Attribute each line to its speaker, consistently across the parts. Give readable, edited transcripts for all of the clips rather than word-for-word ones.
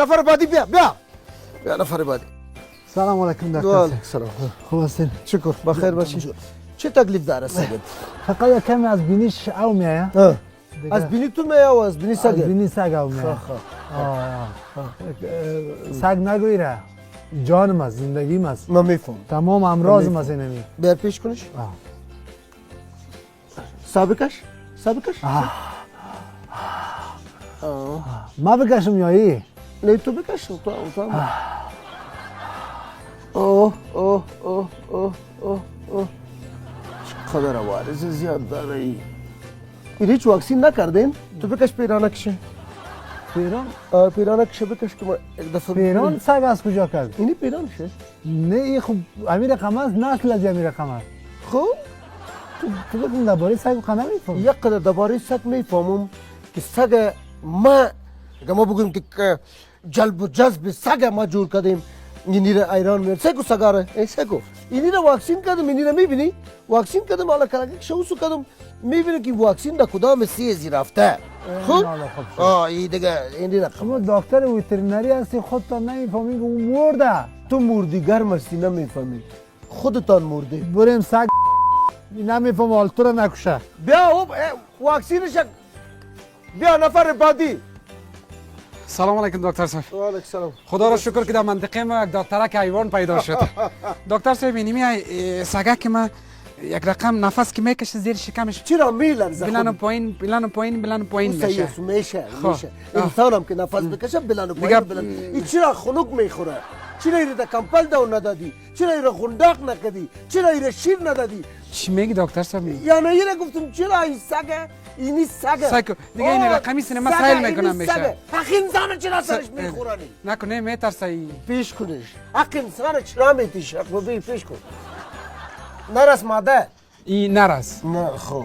Speaker 1: نفر بعدی بیا نفر بعدی.
Speaker 2: سلام علیکم دکتر.
Speaker 1: سلام.
Speaker 2: خوب هستین؟
Speaker 1: شکر بخیر باشی. چه تکلیف داره سگت؟
Speaker 2: فقط کمی از بینیش او میایه.
Speaker 1: از بینی تو میایه و از بینی سگت؟
Speaker 2: از بینی سگ او میایه. سگ نگویره. جانم است، زندگیم است.
Speaker 1: من میفهم.
Speaker 2: تمام امراضم است اینمی.
Speaker 1: بیر پیش کنش. سابقش؟
Speaker 2: ما بکشم یا ای؟
Speaker 1: نه تو بکش تو. اوه چقدر عوارض زیاد داره ای. این هیچ واکسین نکردین؟ تو بکش پیرانکشه. پیرانکشه بکش که ما یک دفعه
Speaker 2: پیران سگ از کجا کرد؟
Speaker 1: اینی پیرانشه؟
Speaker 2: نه این خوب امیر رقم است، نسل از امیر رقم است.
Speaker 1: خب
Speaker 2: تو بگم درباره سگ و قنه میفهم.
Speaker 1: یک قدر درباره سگ میفهمم که سگ ما بگویم که جلب و جذب سگ ما جور کردیم. اینی را ایران میاد سگو سگاره سگو اینی را واکسین کردم. اینی را میبینی واکسین کردم حالا کلگه شوسو کردم میبینی که واکسین در کدام سیزی رفته. خب این دیگه اینی را
Speaker 2: شما دکتر وترینری هستی خودتان نمیفهمین که اون مرده.
Speaker 1: تو مردی گرم هستی نمیفهمی خودتان مرده.
Speaker 2: بریم سگ نمیفهم حال تو را نکشه.
Speaker 1: بیا واکسینش بیا نفر بعدی.
Speaker 3: سلام علیکم دکتر صاحب.
Speaker 1: و علیکم سلام.
Speaker 3: خدا را شکر که در منطقه ما یک دکترک حیوان پیدا شد. دکتر صاحب اینمی سگک ما یک رقم نفس که میکشه زیر شکمش
Speaker 1: چرا میلرزه؟
Speaker 3: بلند و پایین میشه.
Speaker 1: میشه انسان هم که نفس بکشه بلند و پایین این چرا خنک میخوره؟ چرا ایره در کمپل دو ندادی؟ چرا ایره خندق نکدی؟ چرا ایره شیر ندادی؟
Speaker 3: چی میگی دکتر صاحب؟
Speaker 1: یعنی ایره گفتم چرا این سگه؟ اینی سگه
Speaker 3: سگه دیگه این رقمی سینما سایل میکنم میشه.
Speaker 1: حق انسان چرا سرش میخورانی؟
Speaker 3: نکنه میترسه
Speaker 1: پیش کنش حق انسان چرا میتیش؟ پیش کن نرس ماده
Speaker 3: این نرس
Speaker 1: نه خو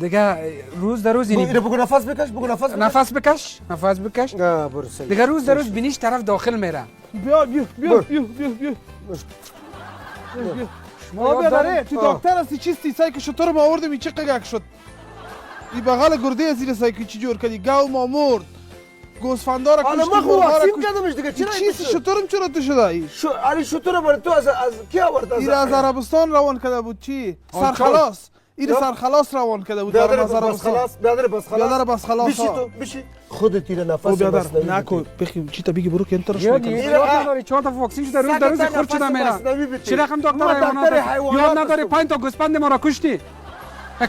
Speaker 3: دیگه روز در روز اینی
Speaker 1: بگو نفس بکش
Speaker 3: نفس بکش
Speaker 1: برو سید
Speaker 3: دیگه روز در روز بینیش طرف داخل میره.
Speaker 2: بیا داره تو دکتر هستی چیستی سای که شطور ما آوردم این چه قگک شد این بغل گرده زیر سای که چی جور کردی گاو ما مرد گوسفندا را کشتی
Speaker 1: حالا ما واکسین کردمش دیگه چرا
Speaker 2: چیز شطورم چرا تو شده ای
Speaker 1: علی شطور بر تو از کی آورد
Speaker 2: این از عربستان روان کرده بود چی سرخلاص این سرخلاص روان کرده بود در عربستان بیادر بس خلاص
Speaker 1: بشی خودت تیر نفس بس
Speaker 2: نکو بخیم چی تا بگی برو که انترش
Speaker 3: یاد نداری 4 تا واکسین شده روز در روز خورد شده میره. چی رقم دکتر حیوانات یاد نداری 5 تا گوسفند ما را کشتی.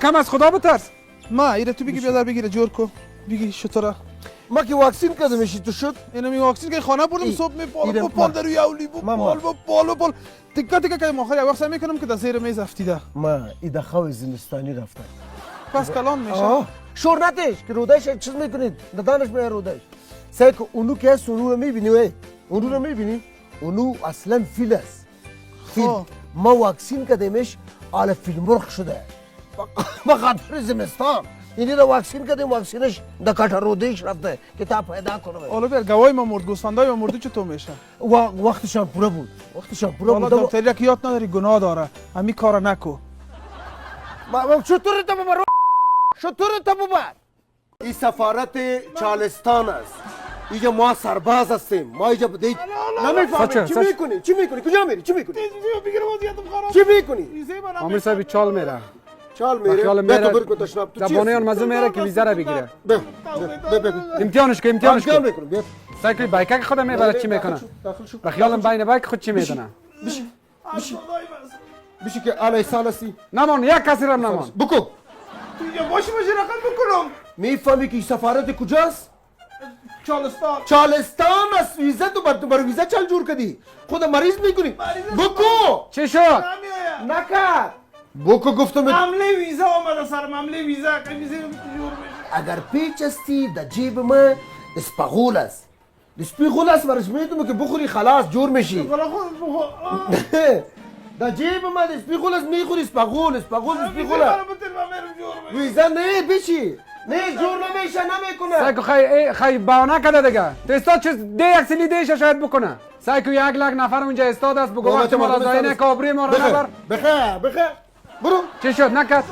Speaker 3: کم از خدا بترس.
Speaker 2: ما ایره تو بگی بیادر بگیره جور کو بگی شطوره
Speaker 1: ما که واکسین کردمش تو شد
Speaker 2: اینو می واکسین که خانه بردم صبح می پال در روی اولی پال دقت کردم آخر یک وقت میکنم که در زیر میز افتیده
Speaker 1: ما ایده خواه زمستانی رفته
Speaker 2: پس کلان میشه
Speaker 1: شورنتش که رودش چیز میکنید دادانش میه رودش سعی که اونو که هست اونو رو میبینی اونو رو میبینی اونو اصلا فیل است فیل ما واکسین کردمش آل فیل مرخ شده بخاطر زمستان اینی رو واکسین کردیم واکسینش در کاٹ رودش رفته که تا پیدا کنه
Speaker 2: حالا بر گوای ما مرد گوسفندای ما مرده چطور میشه
Speaker 1: وقتشان پورا بود
Speaker 2: حالا دکتری که یاد نداری گناه داره همین کارا نکو
Speaker 1: چطور تا ببر چطور تا ببر این سفارت چالستان است اینجا ما سرباز هستیم ما اینجا بدید نمیفهمیم چی میکنی کجا میری چی میکنی
Speaker 3: امیر صاحب چال میره
Speaker 1: چال میره
Speaker 3: بیا تو برو تشناب تو زبانه مزه میره که ویزا را بگیره امتحانش کن سایکل بایک خودم میبره چی میکنه بخیالم بین بایک خود چی میدونه
Speaker 1: بشی که علی سالسی
Speaker 3: نمان یک کسی را نمان
Speaker 1: بکو
Speaker 2: تو یا باشی رقم بکنم
Speaker 1: میفهمی که سفارت کجاست
Speaker 2: چالستان
Speaker 1: است ویزا تو بر ویزا چال جور کردی خود مریض میکنی بکو
Speaker 3: چی شد
Speaker 1: نکرد بکو گفتم
Speaker 2: معامله ویزا آمده سر معامله ویزا که ویزا جور بشه
Speaker 1: اگر پیچ استی در جیب ما اسپغول است برش میتونم که بخوری خلاص جور میشی در جیب ما اسپغول است میخوری اسپغول ویزا نه بشی نه جور نمیشه نمیکنه
Speaker 3: سایکو خی بانه کده دیگه تو استاد چیز ده یک سلی دیشه شاید بکنه سایکو 1 لک نفر اونجا استاد است بگو وقت ما رضایی نه کابری ما رو نبر
Speaker 1: بخیر برو
Speaker 3: چی شد نکرد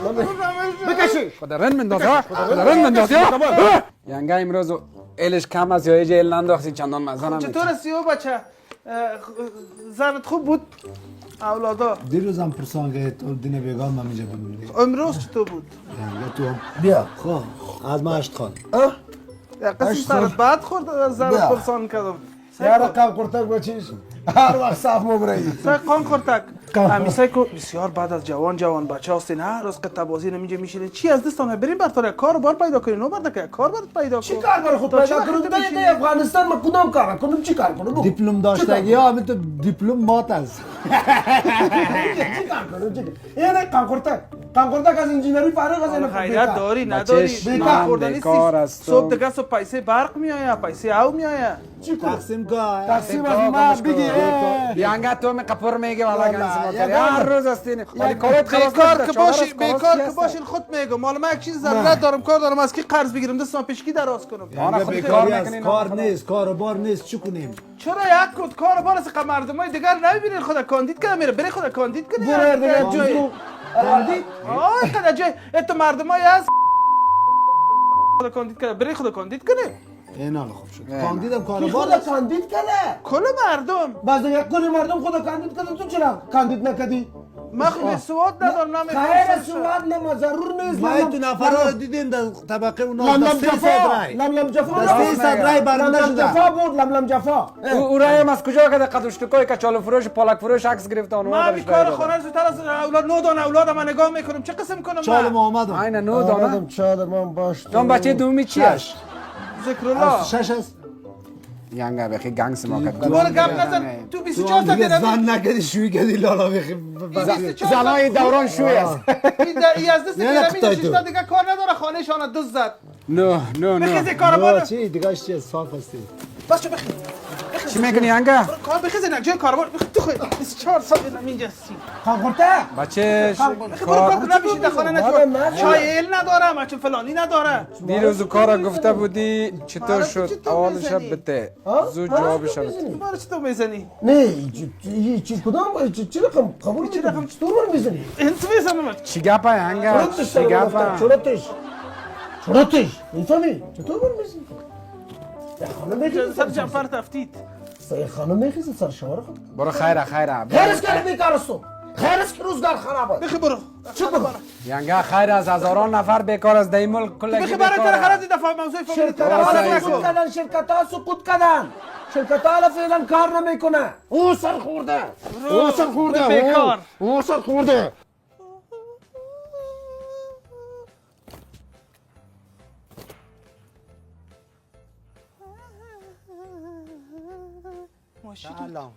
Speaker 1: بکشی
Speaker 3: خدا رن منداز ها خدا رن منداز ها ینگه امروز الش کم است یا ایجا ال ننداختی چندان مزه نمیشه
Speaker 2: چطور هستی او بچه زنت خوب بود اولادا
Speaker 4: دیروزم پرسان که تو دین بیگان من اینجا بمونی
Speaker 2: امروز چطور بود
Speaker 4: یا تو هم
Speaker 1: بیا
Speaker 4: خواه از مشت خان
Speaker 2: قسم سرت بعد خورد زنت پرسان کردم
Speaker 1: یا رقم قرتک بچیش هر وقت صاف مبرایی
Speaker 2: سای قان خورتک همیشه که بسیار بعد از جوان بچه هستین هر روز قطع بازی نمیجه میشینه چی از دستانه بریم برطور کار بار پیدا کنین نو برده که کار برات پیدا کن
Speaker 1: چی کار برای خود پیدا کنم در افغانستان ما کدام کار کنم چی کار کنم
Speaker 4: دیپلم داشتگی یا همین تو دیپلم مات است
Speaker 1: چی کار کنم یعنی قنقرتک از انجینری فارغ از این
Speaker 2: خیریت داری نداری
Speaker 3: بچهش
Speaker 2: بیکار
Speaker 3: من
Speaker 2: خوردنی
Speaker 3: بیکار هستم.
Speaker 2: صبح دیگه صبح پیسه برق میآید پیسه او میآید
Speaker 1: چی کنم
Speaker 4: تقسیم که
Speaker 1: تقسیم از ما بگی
Speaker 3: ینگه تو می قپر میگه والا گنس ما کردی هر روز هستین ولی کارت خلاص
Speaker 2: بیکار
Speaker 3: نشده.
Speaker 2: که
Speaker 3: چهار
Speaker 2: باشی
Speaker 3: روز
Speaker 2: بیکار
Speaker 3: کارت
Speaker 2: که
Speaker 3: هست.
Speaker 2: باشین خود میگم مال من یک چیز ضرورت دارم کار دارم از کی قرض بگیرم دستم پیشکی دراز کنم
Speaker 3: آنها
Speaker 4: یا
Speaker 3: خود
Speaker 4: بیکاری
Speaker 3: کار
Speaker 4: است
Speaker 3: میکنین
Speaker 4: کار نیست کار بار نیست چی کنیم
Speaker 2: چرا یک کد کار بار از مردمای دیگر نمیبینین خدا کاندید کنه میره بره خدا کاندید کنه
Speaker 1: برو دیگه
Speaker 2: جای
Speaker 1: کاندید
Speaker 2: آی خدا جای ات مردمای از خدا کاندید کنه بره خدا کاندید کنه
Speaker 4: این حال خوب شد کاندیدم کار
Speaker 1: کی
Speaker 4: بار
Speaker 1: خدا
Speaker 4: است
Speaker 1: کاندید کنه
Speaker 2: کل مردم
Speaker 1: بعضی یک کل مردم خدا کاندید کنه تو چرا کاندید نکردی
Speaker 2: من خود سواد ندارم
Speaker 1: خیر سواد نه ضرور نیست
Speaker 4: ما تو نفرها رو دیدیم در طبقه اونا
Speaker 1: لم
Speaker 4: دسته
Speaker 1: جفا
Speaker 4: صد رای
Speaker 1: لم جفا
Speaker 4: دسته صد رای برنده
Speaker 1: لم
Speaker 4: شده
Speaker 1: جفا بود لم جفا
Speaker 3: او رایم از کجا که قدوشتکای که چالو فروش پالک فروش عکس گرفت آن
Speaker 2: من بیکار خانه زودتر از اولاد 9 دانه اولاد من نگاه میکنم چه قسم کنم
Speaker 4: چال
Speaker 2: من
Speaker 4: محمد
Speaker 3: عین نو دانه
Speaker 1: آمدم چادر من باش
Speaker 3: جان بچه دومی چی است
Speaker 2: ذکر الله
Speaker 4: شش است
Speaker 3: ینگه بخی گنگس ما کرد
Speaker 2: دوباره گپ نزن تو
Speaker 4: تو
Speaker 2: 24
Speaker 4: هم
Speaker 2: ساعت
Speaker 4: دیگه
Speaker 2: دیدم
Speaker 4: زن نکردی شوی کردی لالا بخی
Speaker 3: زنای دوران شوی است
Speaker 2: این از دست
Speaker 4: یه
Speaker 2: گرمی
Speaker 4: نقطه
Speaker 2: نشسته دیگه کار نداره خانه شانه دزد زد
Speaker 3: نه نه
Speaker 2: بخیز
Speaker 3: نه
Speaker 2: کار بار
Speaker 4: چی دیگه چی صاف هستی
Speaker 2: بس چه بخیز
Speaker 3: چی میکنی ینگه
Speaker 2: کار بخیز نه جای کار بار تو خود 24 ساعت دیدم اینجا سی
Speaker 1: خانخورته
Speaker 3: بچه
Speaker 2: بخی برو کار کنم میشید خانه نشو چای ال نداره مچ فلانی نداره
Speaker 3: دیروز کار گفته بودی چطور
Speaker 2: آره،
Speaker 3: شد
Speaker 2: چطور
Speaker 3: اول
Speaker 2: می‌زنی؟
Speaker 3: شب بته زود جوابش بده
Speaker 2: بارو چطور میزنی
Speaker 1: نه چی کدام چی رقم قبول چی رقم چطور من میزنی
Speaker 2: انت میزنم
Speaker 3: چی گپه ینگه چی گپه
Speaker 1: چورتش میفهمی چطور من میزنی خانم میخیزه
Speaker 2: سر جعفر تفتید
Speaker 1: خانم میخیزه سر شما رو
Speaker 3: برو خیره
Speaker 1: خیرش که بیکار است تو خیرش که روزگار خرابه
Speaker 2: بخی برو
Speaker 1: چی برو
Speaker 3: ینگه خیر از هزاران نفر بیکار از دی ملک کلگی
Speaker 2: بخی برای تر خلاص دفعه موضوع فامیلی
Speaker 1: شرکت ها سقوط کردن شرکت ها فعلا کار نمیکنه او سر خورده
Speaker 2: بیکار
Speaker 1: او سر خورده
Speaker 2: ماشی
Speaker 4: سلام